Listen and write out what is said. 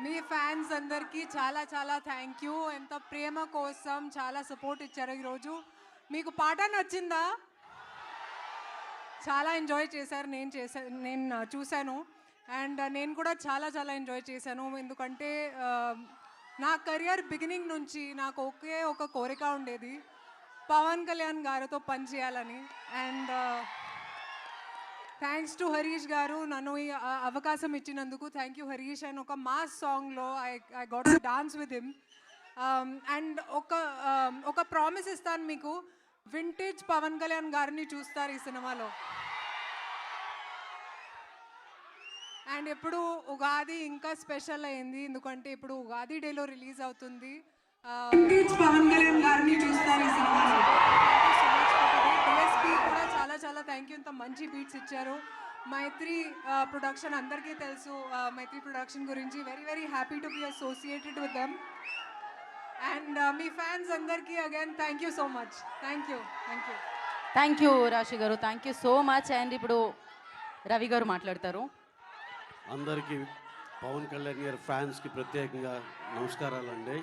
మీ fans అందరికీ చాలా చాలా థ్యాంక్ యూ. ఎంత ప్రేమ కోసం చాలా సపోర్ట్ ఇచ్చారు ఈరోజు. మీకు పాట నచ్చిందా? చాలా ఎంజాయ్ చేశారు. నేను చూశాను. అండ్ నేను కూడా చాలా చాలా ఎంజాయ్ చేశాను. ఎందుకంటే నా కెరియర్ బిగినింగ్ నుంచి నాకు ఒకే ఒక కోరిక ఉండేది, పవన్ కళ్యాణ్ గారితో పనిచేయాలని. అండ్ థ్యాంక్స్ టు హరీష్ గారు నన్ను ఈ అవకాశం ఇచ్చినందుకు. Thank you Harish. అండ్ ఒక మాస్ సాంగ్లో I got to dance with him. And ఒక ప్రామిస్ ఇస్తాను మీకు, వింటేజ్ పవన్ కళ్యాణ్ గారిని చూస్తారు ఈ సినిమాలో. అండ్ ఇప్పుడు ఉగాది ఇంకా స్పెషల్ అయింది, ఎందుకంటే ఇప్పుడు ఉగాది డేలో రిలీజ్ అవుతుంది. వింటేజ్ పవన్ కళ్యాణ్ గారిని చూస్తారు ఈ సినిమాలో. డిఎస్పీ కూడా చాలా చాలా థ్యాంక్ యూ. ఇంత మంచి బీట్స్ ఇచ్చారు. మైత్రి ప్రొడక్షన్ అందరికీ తెలుసు. మైత్రి ప్రొడక్షన్ గురించి very very happy to be associated with them. And మీ ఫ్యాన్స్ అందరికీ again thank you so much. Thank you. Thank you Rashi గారు, thank you so much. And ఇప్పుడు రవి గారు మాట్లాడతారు. అందరికీ పవన్ కళ్యాణ్ గారి ఫ్యాన్స్కి ప్రత్యేకంగా నమస్కారాలండి.